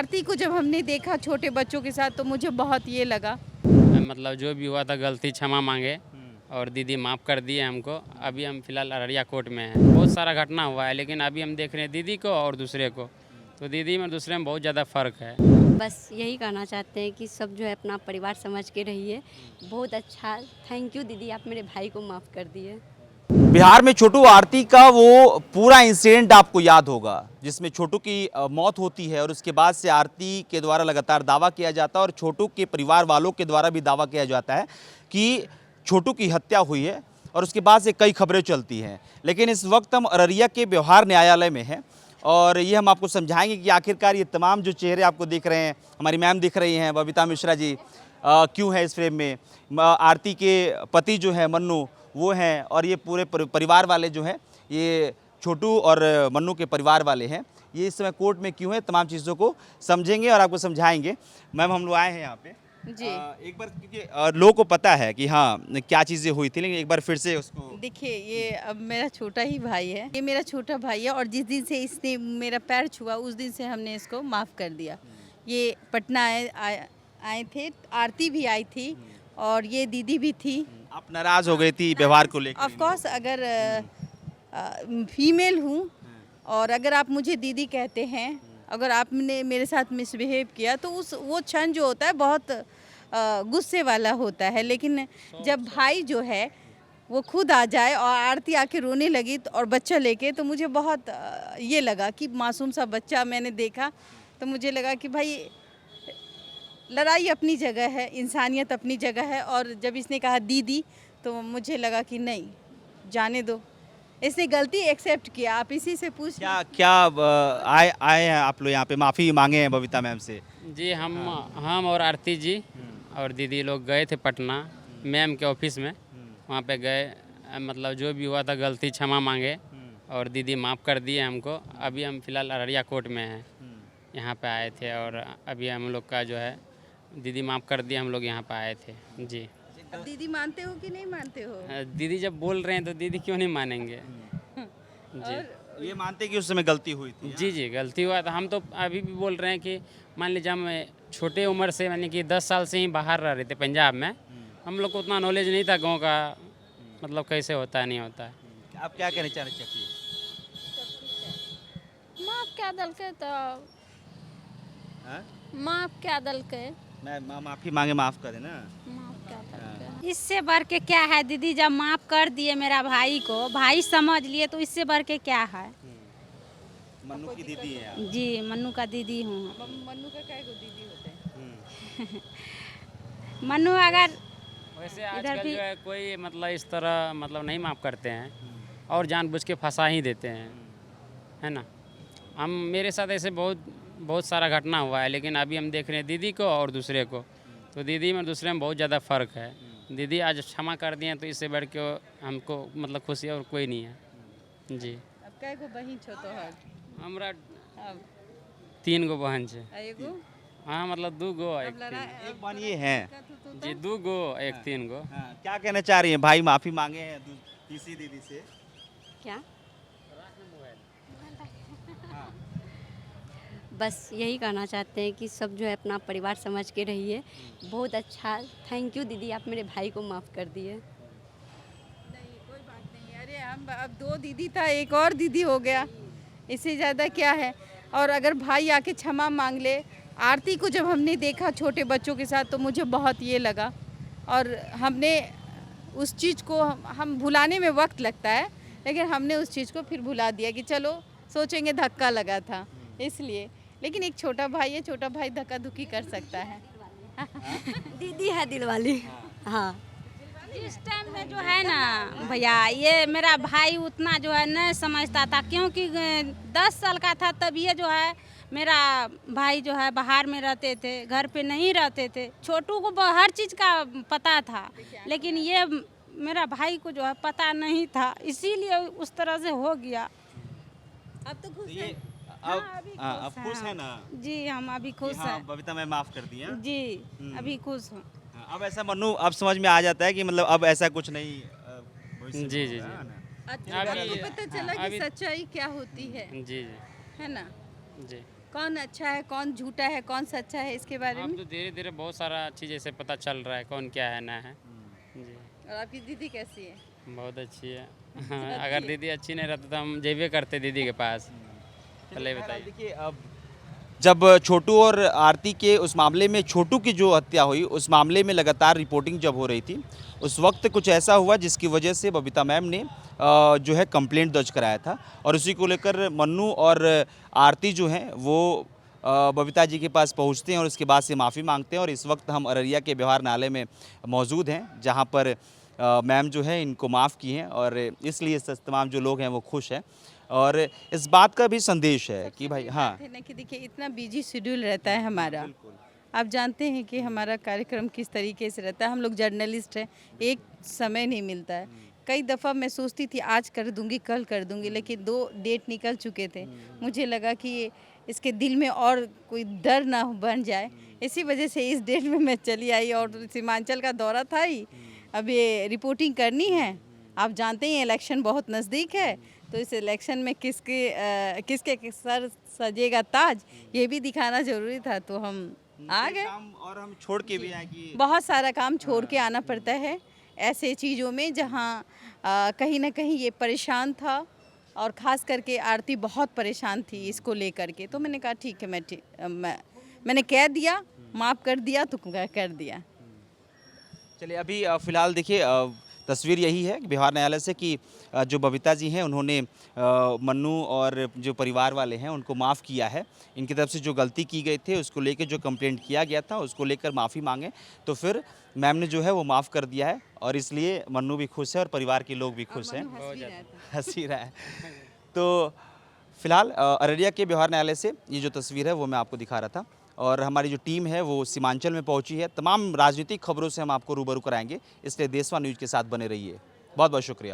आरती को जब हमने देखा छोटे बच्चों के साथ तो मुझे बहुत ये लगा, मतलब जो भी हुआ था गलती क्षमा मांगे और दीदी माफ़ कर दिए हमको। अभी हम फिलहाल अररिया कोर्ट में हैं। बहुत सारा घटना हुआ है लेकिन अभी हम देख रहे हैं दीदी को और दूसरे को, तो दीदी में दूसरे में बहुत ज़्यादा फ़र्क है। बस यही कहना चाहते हैं कि सब जो है अपना परिवार समझ के रहिए। बहुत अच्छा, थैंक यू दीदी, आप मेरे भाई को माफ़ कर दिए। बिहार में छोटू आरती का वो पूरा इंसिडेंट आपको याद होगा जिसमें छोटू की मौत होती है और उसके बाद से आरती के द्वारा लगातार दावा किया जाता है और छोटू के परिवार वालों के द्वारा भी दावा किया जाता है कि छोटू की हत्या हुई है और उसके बाद से कई खबरें चलती हैं। लेकिन इस वक्त हम अररिया के व्यवहार न्यायालय में हैं और ये हम आपको समझाएंगे कि आखिरकार ये तमाम जो चेहरे आपको दिख रहे हैं, हमारी मैम दिख रही हैं बबीता मिश्रा जी, क्यों है इस फ्रेम में। आरती के पति जो है मन्नू वो हैं और ये पूरे परिवार वाले जो हैं ये छोटू और मन्नू के परिवार वाले हैं। ये इस समय कोर्ट में क्यों है, तमाम चीज़ों को समझेंगे और आपको समझाएंगे। मैम हम लोग आए हैं यहाँ पे जी। एक बार, क्योंकि लोगों को पता है कि हाँ क्या चीज़ें हुई थी, लेकिन एक बार फिर से उसको देखिए ये अब मेरा छोटा ही भाई है, ये मेरा छोटा भाई है और जिस दिन से इसने मेरा पैर छुआ उस दिन से हमने इसको माफ़ कर दिया। ये पटना आए थे, आरती भी आई थी और ये दीदी भी थी। आप नाराज़ हो गई थी व्यवहार को लेकर? ऑफ कोर्स, अगर फीमेल हूँ और अगर आप मुझे दीदी कहते हैं, अगर आपने मेरे साथ मिसबिहेव किया तो वो क्षण जो होता है बहुत गुस्से वाला होता है। लेकिन जब भाई जो है वो खुद आ जाए और आरती आके रोने लगी और बच्चा लेके, तो मुझे बहुत ये लगा कि मासूम सा बच्चा मैंने देखा तो मुझे लगा कि भाई लड़ाई अपनी जगह है, इंसानियत अपनी जगह है। और जब इसने कहा दीदी तो मुझे लगा कि नहीं, जाने दो, इसने गलती एक्सेप्ट किया। आप इसी से पूछ क्या आए हैं आप लोग यहाँ पे, माफ़ी मांगे हैं बबीता मैम से? जी हम और आरती जी और दीदी लोग गए थे पटना मैम के ऑफिस में। वहाँ पे गए, मतलब जो भी हुआ था गलती क्षमा मांगे और दीदी माफ़ कर दिए हमको। अभी हम फिलहाल अररिया कोर्ट में हैं, यहाँ पे आए थे और अभी हम लोग का जो है दीदी माफ़ कर दिए, हम लोग यहाँ पे आए थे। जी। अब दीदी मानते हो कि नहीं मानते हो? दीदी जब बोल रहे हैं तो दीदी क्यों नहीं मानेंगे। जी ये मानते कि उस समय गलती हुई थी? जी गलती हुआ था। हम तो अभी भी बोल रहे हैं कि मान लीजिए हम छोटे उम्र से, यानी कि 10 साल से ही बाहर रह रहे थे पंजाब में, हम लोग को उतना नॉलेज नहीं था गांव का, मतलब कैसे होता है नहीं होता है। आप क्या कहना चाह रहे हैं? माफ क्या दल के तो हाँ? माफ क्या दल के मैं माफ़ी मांगे, माफ़ करें ना। माफ क्या दल के इससे बढ़ के क्या है दीदी, जब माफ़ कर दिए मेरा भाई को, भाई समझ लिए, तो इससे बढ़ के क्या है। मन्नू की दीदी है आप? जी मन्नू का दीदी हूँ। मन्नू का क्या दीदी होते हैं? मन्नू अगर वैसे आजकल जो है कोई मतलब इस तरह मतलब नहीं माफ़ करते हैं और जानबूझ के फंसा ही देते हैं, है ना। मेरे साथ ऐसे बहुत सारा घटना हुआ है लेकिन अभी हम देख रहे हैं दीदी को और दूसरे को, तो दीदी में दूसरे में बहुत ज़्यादा फ़र्क है। दीदी आज क्षमा कर दिए तो इससे बढ़ के हमको मतलब खुशी और कोई नहीं है। जी। अब कै गो बहिन छो तोहर? हमरा अब 3 गो बहन है। एगो हाँ मतलब 2 गो एक अब 3 गो। एक बार ये हैं। जी 2 गो एक 3 गो। हाँ, क्या कहना चाह रही हैं? भाई माफ़ी मांगे हैं तीसरी दीदी से? क्या, बस यही कहना चाहते हैं कि सब जो है अपना परिवार समझ के रहिए। बहुत अच्छा, थैंक यू दीदी, आप मेरे भाई को माफ़ कर दिए। नहीं, कोई बात नहीं। अरे हम अब 2 दीदी था, एक और दीदी हो गया, इससे ज़्यादा क्या है। और अगर भाई आके क्षमा मांग ले, आरती को जब हमने देखा छोटे बच्चों के साथ तो मुझे बहुत ये लगा और हमने उस चीज़ को हम भुलाने में वक्त लगता है, लेकिन हमने उस चीज़ को फिर भुला दिया कि चलो सोचेंगे, धक्का लगा था इसलिए। लेकिन एक छोटा भाई है, छोटा भाई धक्का धुक्की कर सकता है। दीदी है दिल वाली। हाँ, इस टाइम में जो है ना भैया, ये मेरा भाई उतना जो है नहीं समझता था, क्योंकि 10 साल का था तब ये जो है मेरा भाई जो है बाहर में रहते थे, घर पे नहीं रहते थे। छोटू को हर चीज़ का पता था, लेकिन ये मेरा भाई को जो है पता नहीं था, इसीलिए उस तरह से हो गया। अब तो खुश ये है। अब खुश है ना? जी हम अभी खुश हाँ, हैं। बबीता मैं माफ़ कर दी हैं? जी अभी खुश हूँ। अब ऐसा मन्नू अब समझ में आ जाता है कि मतलब अब ऐसा कुछ नहीं भविष्य में जी, जी, होगा, जी। है ना? अच्छा, अभी- आपको पता चला कि अभी- सच्चाई क्या होती है जी है ना। जी। कौन अच्छा है, कौन झूठा है, कौन सच्चा है, इसके बारे अब में। तो धीरे धीरे बहुत सारा चीज़ ऐसे पता चल रहा है कौन क्या है ना है। जी और आपकी दीदी कैसी है? बहुत अच्छी है। हाँ, अगर दीदी अच्छी नहीं रहती तो हम जेबे करते दीदी के पास। चलिए बताइए। देखिए, अब जब छोटू और आरती के उस मामले में, छोटू की जो हत्या हुई उस मामले में लगातार रिपोर्टिंग जब हो रही थी, उस वक्त कुछ ऐसा हुआ जिसकी वजह से बबीता मैम ने जो है कंप्लेंट दर्ज कराया था, और उसी को लेकर मन्नू और आरती जो हैं वो बबीता जी के पास पहुंचते हैं और उसके बाद से माफ़ी मांगते हैं। और इस वक्त हम अररिया के व्यवहार न्यायालय में मौजूद हैं, जहां पर मैम जो है इनको माफ़ की हैं, और इसलिए तमाम जो लोग हैं वो खुश हैं। और इस बात का भी संदेश है कि भाई, हाँ, बात है ना कि देखिए इतना बिजी शेड्यूल रहता है हमारा, आप जानते हैं कि हमारा कार्यक्रम किस तरीके से रहता है, हम लोग जर्नलिस्ट हैं, एक समय नहीं मिलता है। कई दफ़ा मैं सोचती थी आज कर दूंगी, कल कर दूंगी, लेकिन 2 डेट निकल चुके थे। मुझे लगा कि इसके दिल में और कोई डर ना बन जाए, इसी वजह से इस डेट में मैं चली आई। और सीमांचल का दौरा था ही, अब ये रिपोर्टिंग करनी है। आप जानते हैं इलेक्शन बहुत नज़दीक है, तो इस इलेक्शन में किसके सर सजेगा ताज, ये भी दिखाना ज़रूरी था, तो हम आ गए। और हम छोड़ के भी आए कि बहुत सारा काम छोड़ के आना पड़ता है ऐसे चीज़ों में, जहाँ कहीं ना कहीं ये परेशान था, और ख़ास करके आरती बहुत परेशान थी इसको लेकर के। तो मैंने कहा ठीक है, मैंने कह दिया, माफ़ कर दिया तो कर दिया। चलिए, अभी फिलहाल देखिए, तस्वीर यही है कि बिहार न्यायालय से कि जो बबीता जी हैं उन्होंने मन्नू और जो परिवार वाले हैं उनको माफ़ किया है। इनकी तरफ से जो गलती की गई थी उसको लेकर जो कंप्लेंट किया गया था उसको लेकर माफ़ी मांगे, तो फिर मैम ने जो है वो माफ़ कर दिया है, और इसलिए मन्नू भी खुश है और परिवार के लोग भी खुश हैं, हंसी रहा है। तो फिलहाल अररिया के बिहार न्यायालय से ये जो तस्वीर है वो मैं आपको दिखा रहा था, और हमारी जो टीम है वो सीमांचल में पहुंची है। तमाम राजनीतिक खबरों से हम आपको रूबरू कराएंगे, इसलिए देशवा न्यूज़ के साथ बने रहिए। बहुत बहुत शुक्रिया।